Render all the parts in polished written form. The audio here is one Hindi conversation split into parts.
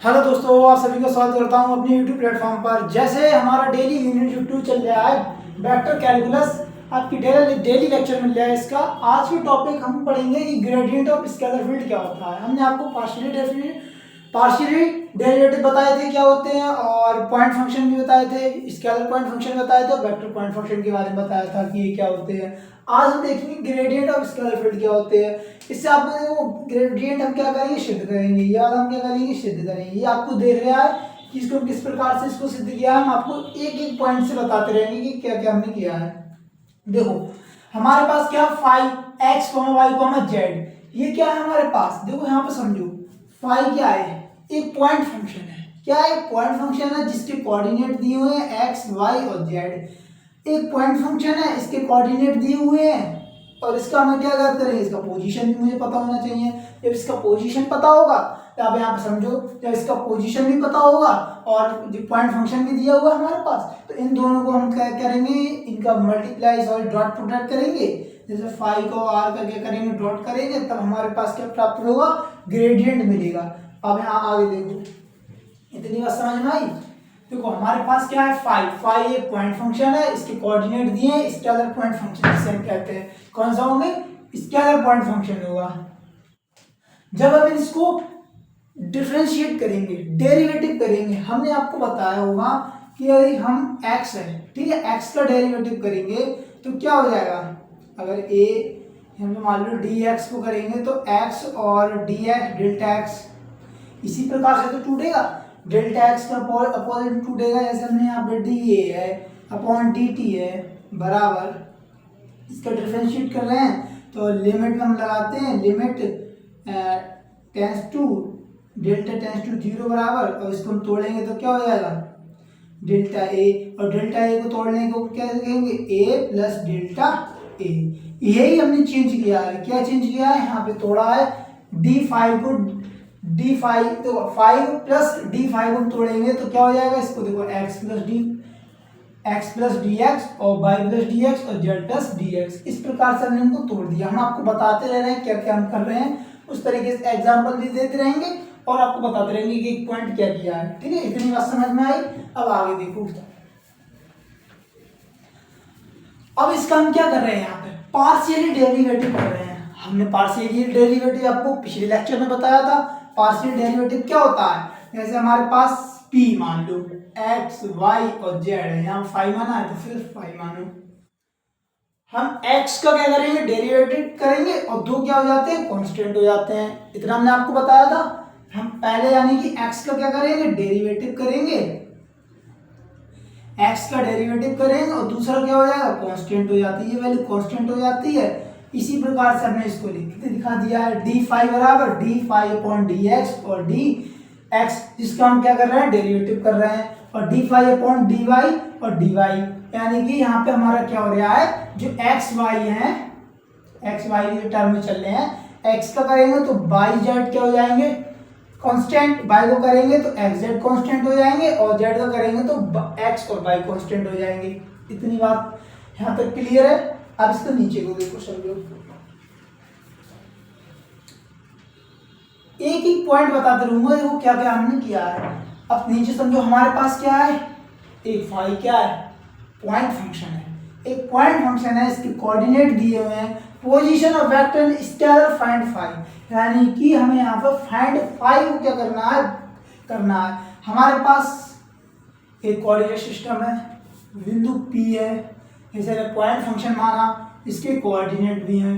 हेलो दोस्तों, आप सभी का स्वागत करता हूं अपने यूट्यूब प्लेटफॉर्म पर। जैसे हमारा डेली यूनिट 2 चल रहा है वेक्टर कैलकुलस, आपकी डेली लेक्चर मिल रहा है इसका। आज के टॉपिक हम पढ़ेंगे कि ग्रेडियंट ऑफ स्केलर फील्ड क्या होता है। हमने आपको पार्शियली डेरिवेटिव बताए थे क्या होते हैं, और पॉइंट फंक्शन भी बताए थे, स्केलर पॉइंट फंक्शन बताए थे, और वेक्टर पॉइंट फंक्शन के बारे में बताया था कि ये क्या होते हैं। आज हम देखेंगे ग्रेडियंट ऑफ स्केलर फील्ड क्या होते हैं। इससे आपको देखो ग्रेडियंट हम क्या करेंगे, सिद्ध करेंगे। ये वाला हम क्या करेंगे, सिद्ध करेंगे। ये आपको दे रहा है कि इसको किस प्रकार से इसको सिद्ध किया है। हम आपको एक एक पॉइंट से बताते रहेंगे कि क्या क्या हमने किया है। देखो हमारे पास क्या, फाई एक्स वाई जेड, ये क्या है हमारे पास। देखो यहाँ पे समझो, फाई क्या है, एक पॉइंट फंक्शन है। क्या है, पॉइंट फंक्शन है जिसके कोऑर्डिनेट दिए हुए हैं एक्स वाई और जेड। एक पॉइंट फंक्शन है, इसके कोऑर्डिनेट दिए हुए हैं, और इसका हमें क्या ज्ञात करेंगे, इसका पोजीशन भी मुझे पता होना चाहिए। जब इसका पोजीशन पता होगा, तो आप यहाँ पे समझो, जब इसका पोजीशन भी पता होगा और पॉइंट फंक्शन भी दिया हुआ है हमारे पास, तो इन दोनों को हम क्या करेंगे, इनका मल्टीप्लाई और डॉट प्रोडक्ट करेंगे। जैसे फाई को आर का क्या करेंगे, डॉट करेंगे, तब हमारे पास क्या प्राप्त होगा, ग्रेडियंट मिलेगा। अब यहाँ आगे देखो, इतनी बात समझ में आई। देखो हमारे पास क्या है, फाई एक पॉइंट फंक्शन है, इसके कोऑर्डिनेट दिए हैं, स्केलर पॉइंट फंक्शन जिसे हम कहते हैं। कौन सा होंगे, स्केलर पॉइंट फंक्शन होगा। जब हम इसको डिफरेंशिएट करेंगे, डेरिवेटिव करेंगे, हमने आपको बताया होगा कि यदि हम x है, ठीक है, x का डेरिवेटिव करेंगे तो क्या हो जाएगा। अगर a हम मान लो dx को करेंगे तो x और dx डेल्टा x इसी प्रकार से तो टूटेगा, डेल्टा एक्स का अपोजिट टूटेगा। जैसे हमने यहाँ पे डी ए है अपॉन डी टी है बराबर, इसका डिफरेंशिएट कर रहे हैं तो लिमिट में हम लगाते हैं, limit tends to delta tends to 0 बराबर, और इसको हम तोड़ेंगे तो क्या हो जाएगा, डेल्टा ए, और डेल्टा ए को तोड़ने को क्या कहेंगे, ए प्लस डेल्टा ए। यही हमने चेंज किया है। क्या चेंज किया है, यहाँ पे तोड़ा है डी फाइव को, डी फाइव तो 5 प्लस डी फाइव को तोड़ेंगे तो क्या हो जाएगा, इसको देखो एक्स प्लस डी एक्स और वाई प्लस डी एक्स और जेड प्लस डी एक्स। इस प्रकार से हमने इनको तोड़ दिया। हम आपको बताते रह रहे हैं क्या क्या हम कर रहे हैं, उस तरीके से एग्जाम्पल भी देते रहेंगे और आपको बताते रहेंगे कि एक पॉइंट क्या किया है। ठीक है, इतनी बात समझ में आई। अब आगे देखो, अब इसका हम क्या कर रहे हैं, यहाँ पे पार्शियली डेरिवेटिव कर रहे हैं। हमने पार्शियली डेरिवेटिव आपको पिछले लेक्चर में बताया था। पार्शियल डेरिवेटिव क्या होता है, जैसे हमारे पास p मान लो x y और z है, यहाँ फाई माना है तो फिर फाई मानो। हम x का क्या करेंगे, डेरिवेटिव करेंगे, और दो क्या हो जाते हैं, कांस्टेंट हो जाते हैं। इतना हमने आपको बताया था। हम पहले यानी कि x का क्या करेंगे, डेरिवेटिव करेंगे, x का डेरिवेटिव करेंगे, और दूसरा क्या हो जाएगा, कांस्टेंट हो जाती है, ये वैल्यू कांस्टेंट हो जाती है। इसी प्रकार से हमने इसको दिखा दिया है, डी फाई बराबर D phi upon D X और डी एक्स, जिसका हम क्या कर रहे हैं, डेरिवेटिव कर रहे हैं, और D phi upon D Y और डी वाई, यानी कि यहाँ पे हमारा क्या हो रहा है, जो एक्स वाई है, एक्स वाई के टर्म में चल रहे हैं, एक्स का करेंगे तो वाई जेड क्या हो जाएंगे, कांस्टेंट, वाई को करेंगे तो एक्स जेड कांस्टेंट हो जाएंगे, और जेड का करेंगे तो एक्स और वाई कांस्टेंट हो जाएंगे। इतनी बात यहाँ तक क्लियर है। अब इसको नीचे को देखो, समझो, एक एक पॉइंट बताते रहूंगा, देखो क्या क्या हमने किया है। अब नीचे समझो, हमारे पास क्या है, एक फाई क्या है, पॉइंट फंक्शन है। एक पॉइंट फंक्शन है, इसके कोऑर्डिनेट दिए हुए हैं, position of vector scalar find phi, यानी कि हमें यहाँ पर फाइंड फाई को क्या करना है। हमारे पास एक कोऑर्डिनेट सिस्टम है, बिंदु P है, जैसे पॉइंट फंक्शन माना, इसके कोऑर्डिनेट भी हैं।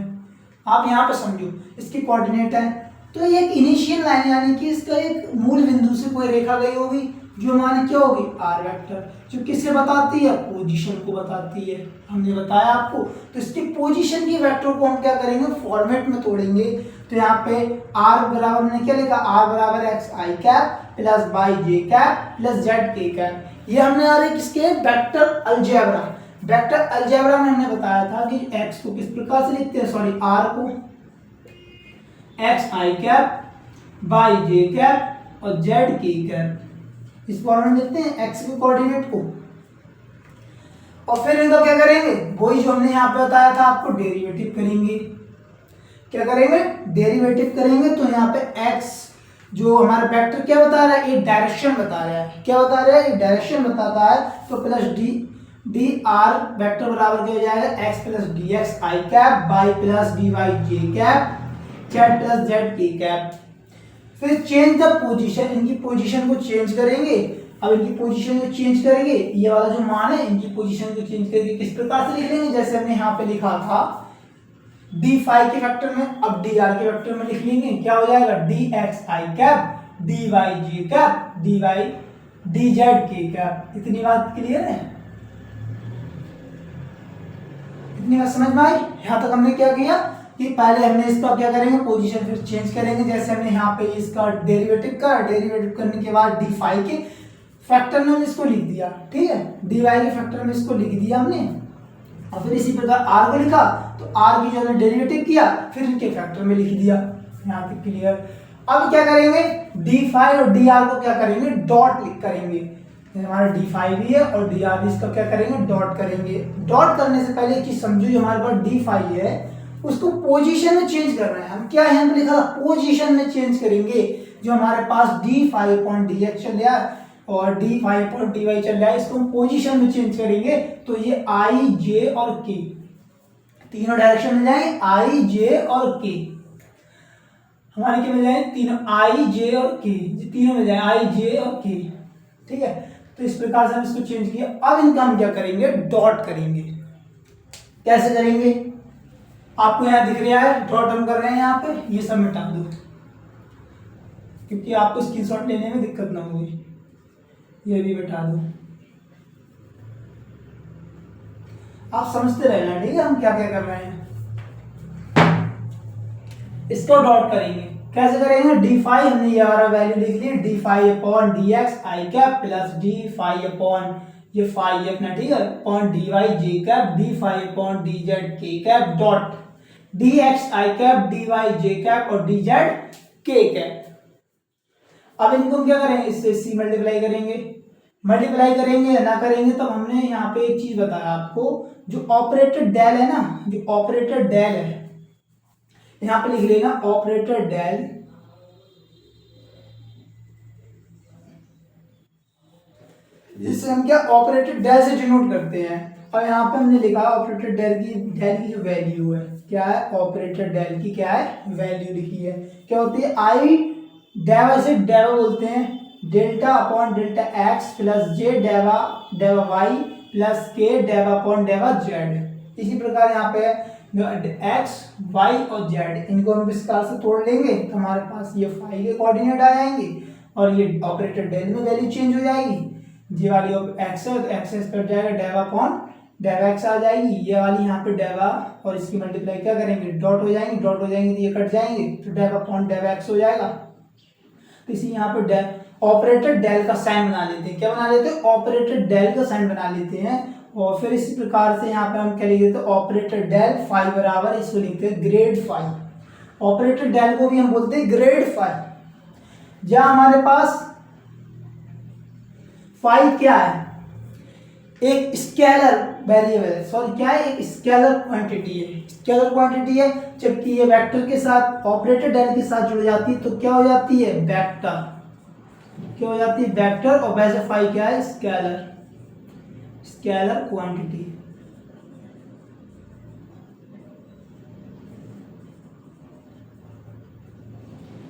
आप यहाँ पे समझो, इसके कोऑर्डिनेट है तो ये एक इनिशियल लाइन, यानी कि इसका एक मूल बिंदु से कोई रेखा गई होगी, जो माने क्या होगी, आर वेक्टर, जो किससे बताती है, पोजीशन को बताती है। हमने बताया आपको। तो इसके पोजीशन की वेक्टर को हम क्या करेंगे, फॉर्मेट में तोड़ेंगे। तो यहाँ पे आर बराबर, मैंने क्या लिखा, आर बराबर x I cap plus Y J cap plus Z K cap. ये हमने आ रहे किसके, वेक्टर अलजेब्रा। वेक्टर अलजेब्रा में हमने बताया था कि x को किस प्रकार से लिखते हैं, सॉरी r को x i cap y j cap और z k कैप, इस फॉर्म में लिखते हैं x के कोऑर्डिनेट को। और फिर इनका क्या करेंगे, वही जो हमने यहाँ पे बताया था आपको, डेरिवेटिव करेंगे। क्या करेंगे, डेरिवेटिव करेंगे। तो यहाँ पे x जो हमारा वेक्टर क्या बता रहा है, ये डायरेक्शन बता रहा है। क्या बता रहा है, ये डायरेक्शन बताता है। तो प्लस डी आर वेक्टर बराबर क्या हो जाएगा, X plus D X I cap Y plus D Y J cap Z plus Z K cap. फिर चेंज द पोजीशन, इनकी पोजीशन को चेंज करेंगे। अब इनकी पोजीशन को चेंज करेंगे, ये वाला जो मान है इनकी पोजीशन को चेंज करके किस प्रकार से लिख लेंगे, जैसे हमने यहाँ पे लिखा था डी फाई के फैक्टर में, अब डी आर के फैक्टर में लिख लेंगे। क्या हो जाएगा, D X I cap D Y J cap D Y D Z K cap. इतनी बात क्लियर है, इतनी बात समझ में आई। यहाँ तक हमने क्या किया कि पहले हमने इसका क्या करेंगे, पोजीशन फिर चेंज करेंगे। जैसे हमने यहाँ पे इसका डेरिवेटिव करने के बाद डी फाई के फैक्टर में इसको लिख दिया, ठीक है, डी वाई के फैक्टर में इसको लिख दिया हमने। और फिर इसी प्रकार आर को लिखा, तो आर की जो हमने डेरिवेटिव किया फिर इनके फैक्टर में लिख दिया। यहाँ तक क्लियर। अब क्या करेंगे, डी फाई और डी आर को क्या करेंगे, डॉट लिख करेंगे। हमारा डी फाई भी है और डी आर भी, इसका क्या करेंगे, डॉट करेंगे। डॉट करने से पहले एक चीज समझो, जो हमारे पास डी फाई है उसको पोजीशन में चेंज कर रहे हैं हम। क्या है, हम लिखा पोजीशन में चेंज करेंगे। जो हमारे पास D phi upon D X चल रहा है और D phi upon D Y चल रहा है, इसको हम पोजीशन में चेंज करेंगे। तो ये आई जे और के तीनों डायरेक्शन मिल जाएंगे, आई जे और के हमारे क्या मिल जाएंगे, तीनों आई जे और के, तीनों मिल जाएंगे आई जे और के, ठीक है। तो इस प्रकार से हम इसको चेंज किया। अब इनका हम क्या करेंगे, डॉट करेंगे। कैसे करेंगे, आपको यहाँ दिख रहा है डॉट हम कर रहे हैं यहाँ पे, ये सब मिटा दो क्योंकि आपको स्क्रीनशॉट लेने में दिक्कत ना होगी। ये भी मिटा दो, आप समझते रहना, ठीक है, हम क्या क्या कर रहे हैं। इसको डॉट करेंगे। कैसे करेंगे, डी फाई हमने ये वाला वैल्यू लिख ली, D phi upon D X I cap plus D phi upon ये फाई अपना, ठीक है, upon D Y J cap D phi upon D Z K cap dot D X I cap D Y J cap और डी जेड के कैप। अब इनको क्या करेंगे, इससे सी मल्टीप्लाई करेंगे। मल्टीप्लाई करेंगे या ना करेंगे, तब हमने यहाँ पे एक चीज बताया आपको, जो ऑपरेटर डेल है ना, जो ऑपरेटर डेल है यहाँ पे लिख लेना, ऑपरेटर डेल जिससे हम क्या ऑपरेटर डेल से डिनोट करते हैं। अब यहाँ पे हमने लिखा ऑपरेटर डेल की जो वैल्यू है, क्या है, ऑपरेटर डेल की क्या है, वैल्यू लिखी है। क्या होती है, आई डेवा से डेवा बोलते हैं, delta upon delta X plus J डेवा डेवा वाई प्लस के डेवा अपॉन डेवा जेड। इसी प्रकार यहाँ पे एक्स वाई और जेड, इनको हम इस प्रकार से तोड़ लेंगे तो हमारे पास ये फाई के कोऑर्डिनेट आ जाएंगे और ये ऑपरेटर डेल में वैल्यू चेंज हो जाएगी। ये वाली एक्स है तो एक्स कट जाएगा, डेवा अपॉन डेवा एक्स आ जाएगी। ये वाली यहाँ पे डेवा और इसकी मल्टीप्लाई क्या करेंगे, डॉट हो जाएंगे, डॉट हो जाएंगे तो ये कट जाएंगे, तो डेवा अपॉन डेवा एक्स हो जाएगा। तो इसी यहाँ पे ऑपरेटर डेल का साइन बना लेते हैं। क्या बना लेते हैं, ऑपरेटर डेल का साइन बना लेते हैं। और फिर इसी प्रकार से यहाँ पे हम क्या लिख देते हैं, ऑपरेटर डेल फाई बराबर, इसको लिखते हैं ग्रेड फाई। ऑपरेटर डेल को भी हम बोलते हैं ग्रेड फाई। जहां हमारे पास फाई क्या है, एक स्केलर वेरिएबल है, सॉरी क्या है, एक स्केलर क्वांटिटी है, स्केलर क्वांटिटी है। जबकि ये वेक्टर के साथ ऑपरेटर डेल के साथ जुड़ जाती है तो क्या हो जाती है, वेक्टर। क्या हो जाती है, वेक्टर। और वैसे फाई क्या है, स्केलर, स्केलर क्वांटिटी।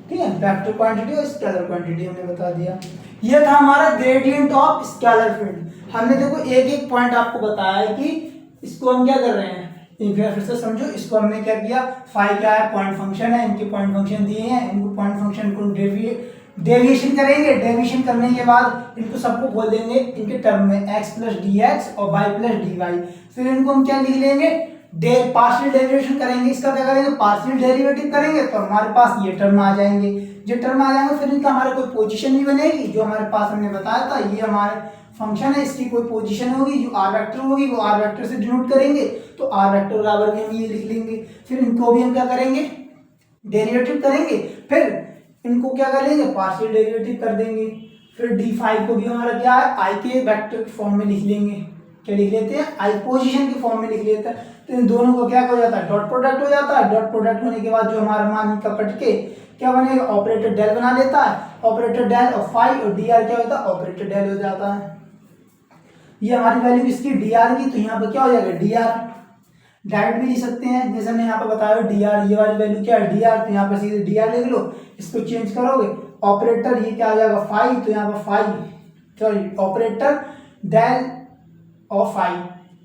ठीक है, वेक्टर क्वांटिटी और स्केलर क्वांटिटी हमने बता दिया। ये था हमारा ग्रेडियंट ऑफ स्केलर फील्ड। हमने देखो एक एक पॉइंट आपको बताया है कि इसको हम क्या कर रहे हैं, फिर से समझो। इसको हमने क्या किया, फाई क्या है, पॉइंट फंक्शन है, इनके पॉइंट फंक्शन दिए हैं, इनको पॉइंट फंक्शन को डेविएशन करेंगे। डेविएशन करने के बाद इनको सबको बोल देंगे इनके टर्म में, x प्लस डी एक्स और y प्लस डी वाई। फिर इनको हम क्या लिख लेंगे, पार्शियल डेरिवेशन करेंगे। इसका क्या करेंगे, पार्शियल डेरिवेटिव करेंगे तो हमारे पास ये टर्म आ जाएंगे। जो टर्म आ जाएंगे फिर इनका हमारा कोई पोजीशन नहीं बनेगी, जो हमारे पास हमने बताया था ये हमारे फंक्शन है, इसकी कोई पोजीशन होगी जो आर वेक्टर होगी, वो आर वेक्टर से डिनोट करेंगे। तो आर वेक्टर बराबर भी हम ये लिख लेंगे। फिर इनको भी हम क्या करेंगे, डेरिवेटिव करेंगे। फिर इनको क्या कर लेंगे, पार्शियल डेरिवेटिव कर देंगे। फिर डी फाई को भी हमारा क्या है, आई के वेक्टर के फॉर्म में लिख लेंगे। क्या लिख लेते हैं, आई पोजीशन की फॉर्म में लिख लेते हैं। तो इन दोनों को क्या हो जाता है, डॉट प्रोडक्ट हो जाता है। डॉट प्रोडक्ट होने के बाद जो हमारा मान का कट के क्या बनेगा, ऑपरेटर डेल बना लेता है। ऑपरेटर डेल और फाई और डी आर क्या होता है, ऑपरेटर डेल हो जाता है। ये हमारी वैल्यू किसकी, डी आर की। तो यहाँ पर क्या हो जाएगा, डी आर डायरेक्ट भी लिख सकते हैं, जैसे मैं यहाँ पे बताया डी आर, ये वाली वैल्यू क्या है, डी आर। तो यहाँ पर सीधे डी आर लिख लो, इसको चेंज करोगे ऑपरेटर ये क्या आ जाएगा, फाई। तो यहाँ पर फाई सॉरी ऑपरेटर डेल और फाई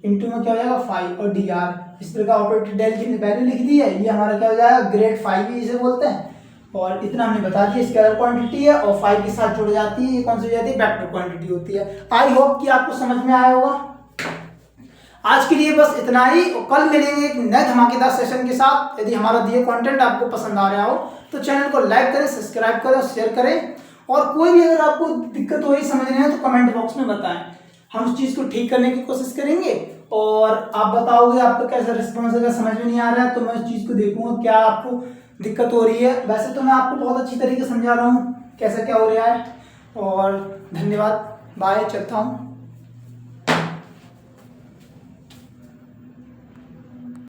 इंटू में क्या हो जाएगा, फाई और डी आर। इस प्रकार ऑपरेटर डेल की वैल्यू लिख दी है, ये हमारा क्या हो जाएगा, ग्रेड फाई भी इसे बोलते हैं। और इतना हमने बता दिया, स्केलर क्वांटिटी है और फाई के साथ जुड़ जाती है, ये कौन सी हो जाती है, वेक्टर क्वांटिटी होती है। आई होप कि आपको समझ में आया होगा। आज के लिए बस इतना ही, और कल मिलेंगे एक नए धमाकेदार सेशन के साथ। यदि हमारा दिए कंटेंट आपको पसंद आ रहा हो तो चैनल को लाइक करें, सब्सक्राइब करें और शेयर करें। और कोई भी अगर आपको दिक्कत हो रही समझने में तो कमेंट बॉक्स में बताएं, हम उस चीज़ को ठीक करने की कोशिश करेंगे। और आप बताओगे आपको कैसा रिस्पॉन्स है, समझ में नहीं आ रहा है तो मैं उस चीज़ को देखूंगा क्या आपको दिक्कत हो रही है। वैसे तो मैं आपको बहुत अच्छी तरीके से समझा रहा हूँ कैसा क्या हो रहा है। और धन्यवाद, बाय, चलता हूँ।